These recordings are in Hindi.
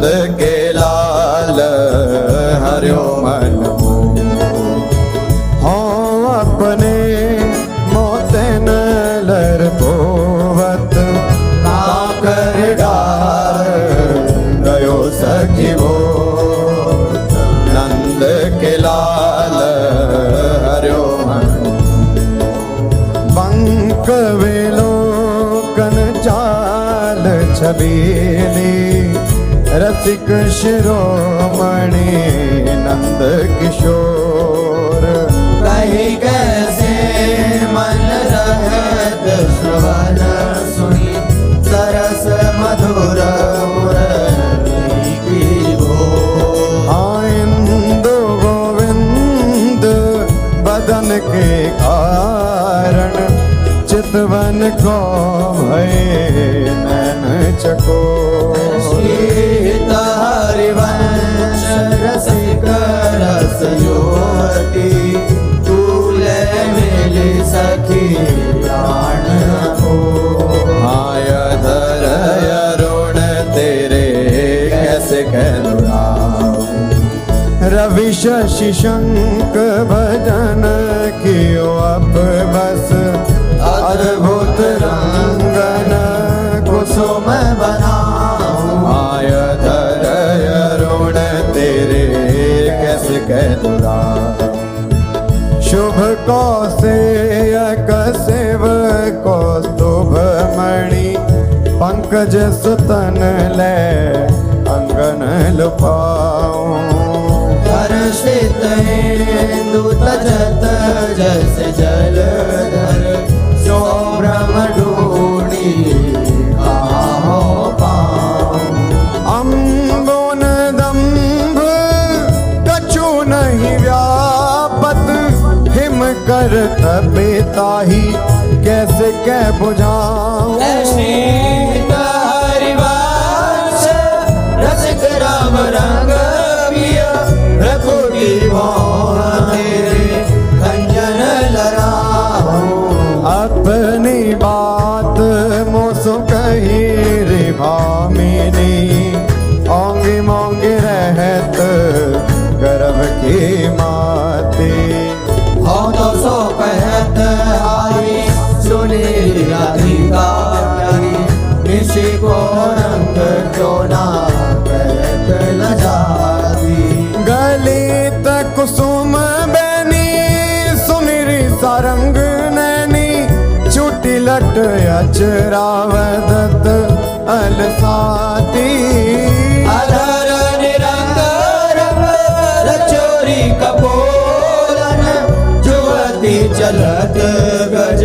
नंद के लाल हरियो मन हो अपने मोतन लर पोवत काकर डार गयो सखी वो नंद के लाल हरियो मन पंक वेलो कन चाल छबीली रसिक शिरोमणि नंद किशोर कही कैसे मन रहत श्रवण सुनी सरस मधुर मुरली की बोल। इंदु गोविंद बदन के कारण चितवन को भय नैन चकोर। हरिवंश रसिक रस युवती तूले मिली सखी प्राण को। मायाधर अरुण तेरे कैसे कहलुराऊं रवि शशि शंख भजन कियो अब बस अद्भुत रंगन कुसुम बनाऊं। मायाधर अरुण तेरे कैसे कहलुराऊं शुभ कौसेयक सेव कौस्तुभ मणि पंकज सुतन ले अंगन लुपाऊं। हर्षित इंदु तजत जैसे जलधर सौभ्रम ढूंढी काहो पाऊं। अम्बोन दम्भ कछु नहीं व्यापत हिम कर तबेताही कैसे कह बुझाऊं। हरिवंश रसिक राम रंग पिया रघुरी तेरे खंजन लड़ाऊं। अपनी बात मोसो कही रे भामिनी ओंगी मोंगी रहत गर्भ की माती। हो तो सो कहत आई सुनी राधिका प्यारी निशि को रंग चोना कहत लजाती। गलित कुसुम बैनी सुनिरी सारंग नैनी चुटी लट अचरावदत अलसाती। अधर निरंग रंग रचोरी कपोलन जुवती चलत गज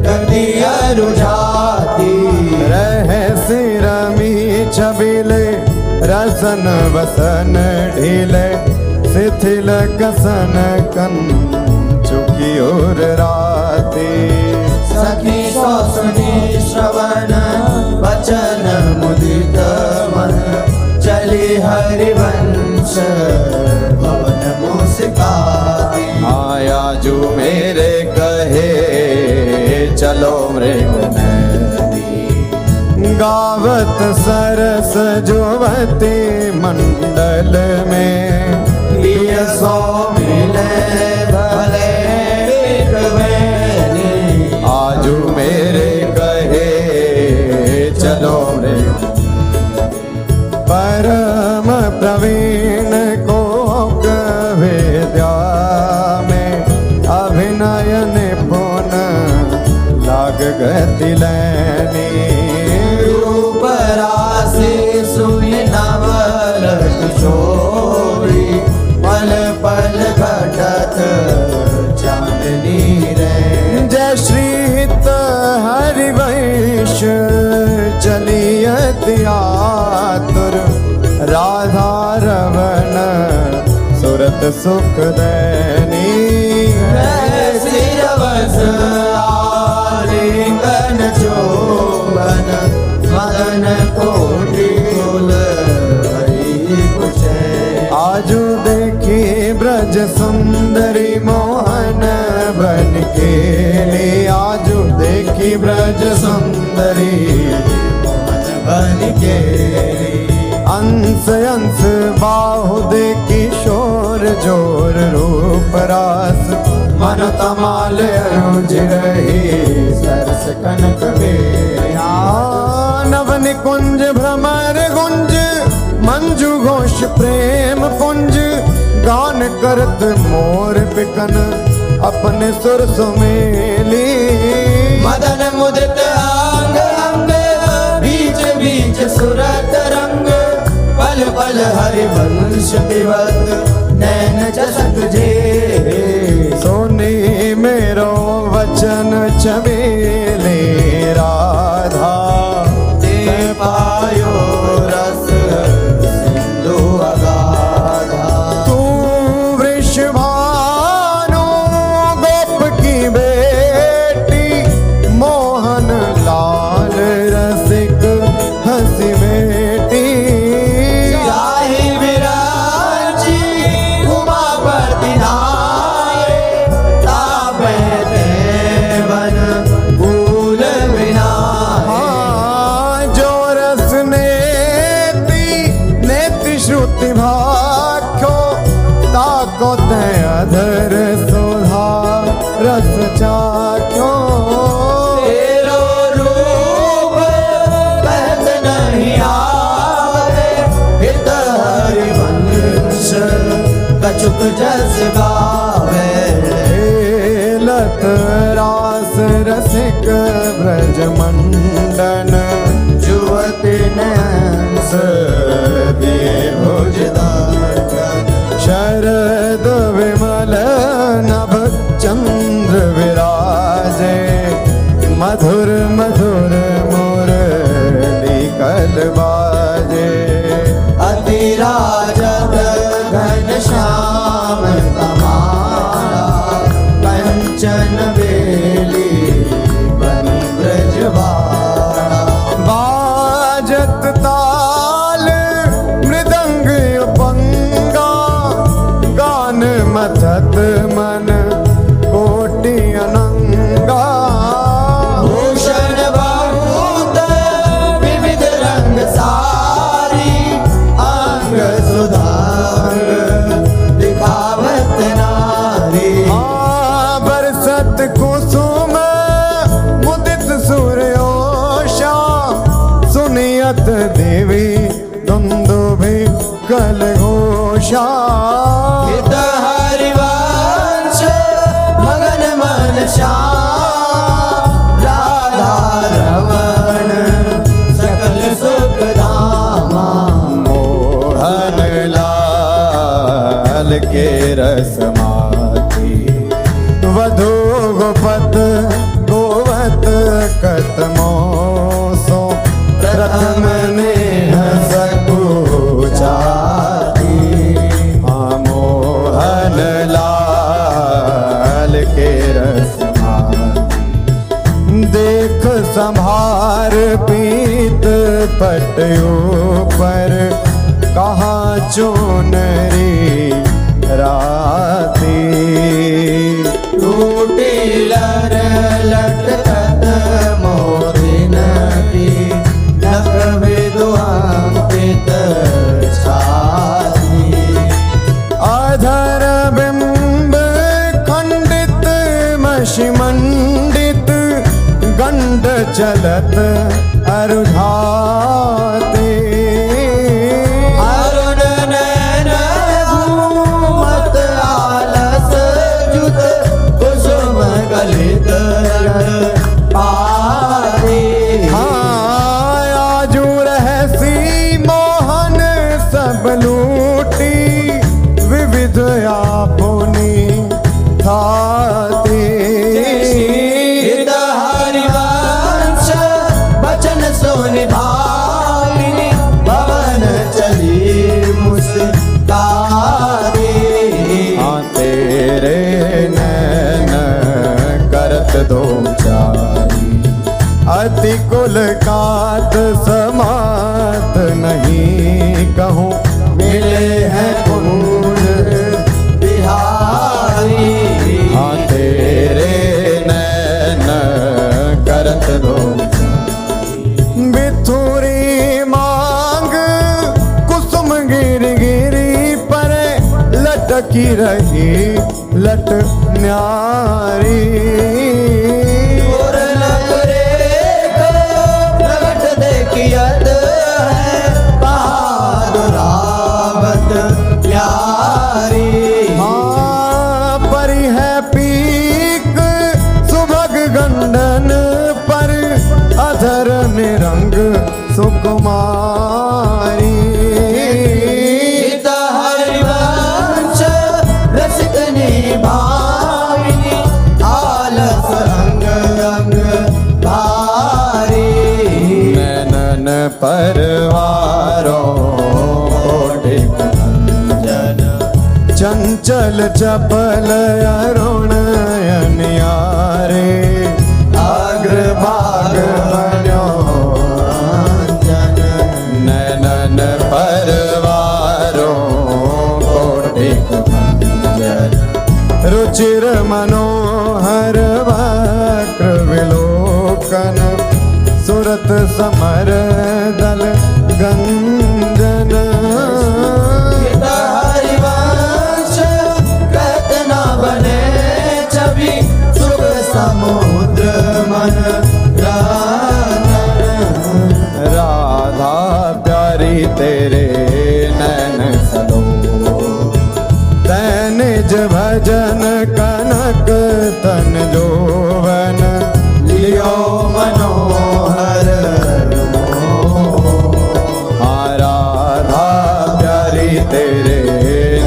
गति रुझाती। रहस्य रमी छबिले रसन वसन ढीले शिथिल कसन कन चुकी और राती। सखी सो सुनी श्रवण वचन मुदित मन चली हरिवंश भवन मुस्काती। आया जो मेरे कहे चलो मृग नदी गावत सरस जुवती मंडल में प्रिय सो मिले भले बिकवैनी। आजू मेरे कहे चलो मृग परम प्रवीण को विद्या में अभिनय निपुण लाग गति लैनी। रूप राशि सुई नवल किशोरी पल पल घटत चांदनी रे। जय श्री हित हरिवंश चलियत आतुर राधा रवण सुरत सुख दैनी। सिरवस आलिंगन चोबन मदन कोटि कुल आजू देखी ब्रज सुंदरी मोहन बन के ले। आजू देखी ब्रज सुंदरी मोहन बन के अंश तमाल अनुज रही सरस कनक बेरिया नव निकुंज भ्रमर गुंज मंजू घोष प्रेम पुंज गान करत मोर पिकन अपने सुर सुमेली मदन मुदित अंग अंग बीच बीच सुरत रंग पल पल हरिवंश विवत नैन चसक जे सोनी मेरो वचन चमेले राधा ते पायो रस सिंधु अगाधा तू वृषभानु गोप की बेटी मोहन लाल रसिक हंसी बेटी जाहि विराजी उमापति नाये तापे देवन फूल विनाये हाँ, जो रस नेति श्रुति भाख्यो ताको ते अधर सुधा रस चाख्यो तेरो रूप कहत नहीं आवे हित हरिवंश कछुक जस गावे लत रास रसिक ब्रज मंडन जुवति नैंस दिए भुजदान शरद विमल नभ चंद्र विराजे मधुर मधुर मुरली कल बाजे अति राजत घन श्याम तमारा कंचन बेली बनी ब्रजवाड़ा बाजत ताल मृदंग उपंगा गान मथत मन कोटि अनंगा भूषण बहुत विविध रंग सारी अंग सुधार दिखावत नारी बरसत कुसुम मुदित सूर्योषा सुनियत देवी दुंदुभि कल घोषा हित हरिवंश मगन मन श्याम राधा रमण सकल सुख धामा मोहन लाल के रसमाती वधु गोपत गोवत कतमो सो प्रथम ने सकुचाती मोहन लाल के रसमाती देख संभार पीत पटयो पर कहाँ चुनरी राती टूटी लर लटकत मोदिन की नख विद्वांकित छाती अधर बिंब खंडित मशिमंडित गंड चलत अरुझाते अरुण नैन घूमत आलस जुत कुसुम गलित पारी आजू रहसी मोहन सब लूटी विविध आपुनी थाती हित हरिवंश सखी रही लट न्यारी और नगरे को प्रगट देखियत है बहादुरावत प्यारी हाँ परी है पीक सुभग गंडन पर अधर निरंग सुकुमारी सीता हरिवंश रसिकनी भाविनी आलस अंग अंग भारी नैनन परवारों जन चंचल चपल अरुण अनियारे अग्रभाग बन्यो जन नैनन परवारों कोटिक जन रुचिर मनोहर वक्र विलोकन सुरत समर दल गंजन सीता हरिवंश कहत न बने छवि सुख समुद्र मन रंजन राधा प्यारी तेरे नैन सलो तैनिज भजन कनक तन जोवन लियो मनोहर हाँ राधा प्यारी तेरे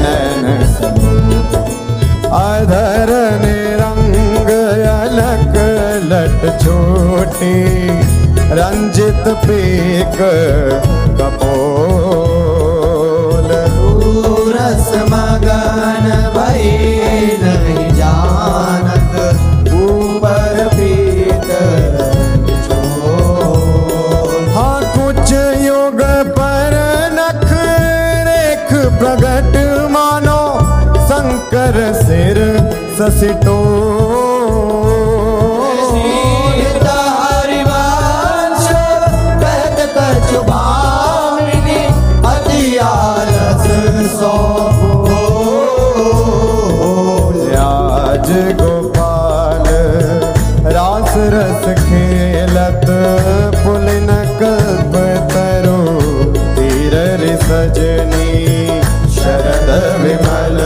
नैन सलो अधर निरंग अलक लट छोटी रंजित पीक कपोल रस मगन भई नहीं जानत ऊपर पीत निचोल हाँ कुछ योग पर नख रेख प्रगट मानो शंकर सिर ससिटो सीता हरिवंश कहत कछु भामिनी अति आलस सौंपो आज गोपाल रास रस खेलत पुलिन कल्प तरु तीर सजनी शरद विमल